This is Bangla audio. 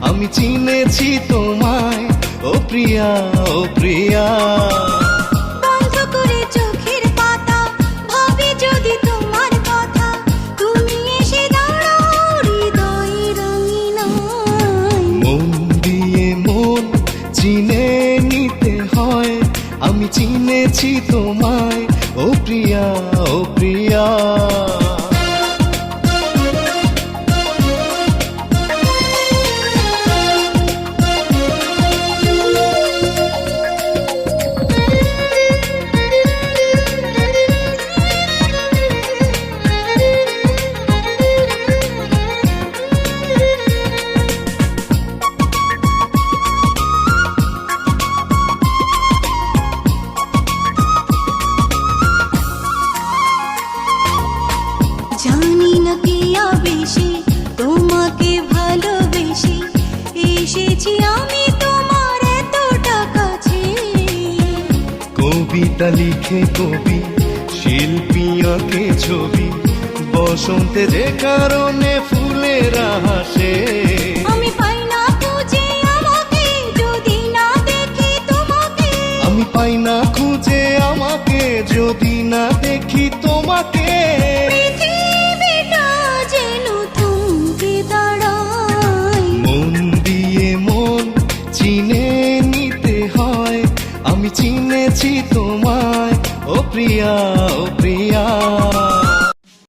আমি চিনেছি তোমায়, ও প্রিয়া, ও প্রিয়া। বন্ধ করে চোখের পাতা, ভাবি যদি তোমার কথা, তুমি এসে দাঁড়াও হৃদয়ে রঙিনায়। মন দিয়ে মন চিনে নিতে হয়, আমি চিনেছি তোমায়, ও প্রিয়া, ও প্রিয়া। জানি না কি বেশি তোমাকে ভালোবেসে এসেছি আমি তোমার এতটা কাছে। কবিতা লিখে কবি, শিল্পী আঁকে ছবি, বসন্তে যে কারণে ফুলেরা হাসে। আমি পাই না খুঁজে আমাকে যদি না দেখি তোমাকে, আমি পাই না খুঁজে আমাকে যদি না দেখি তোমাকে। পৃথিবীটা যেন থমকে দাঁড়ায়। মন দিয়ে মন চিনে নিতে হয়, আমি চিনেছি তোমায়, ও প্রিয়া, ও প্রিয়া।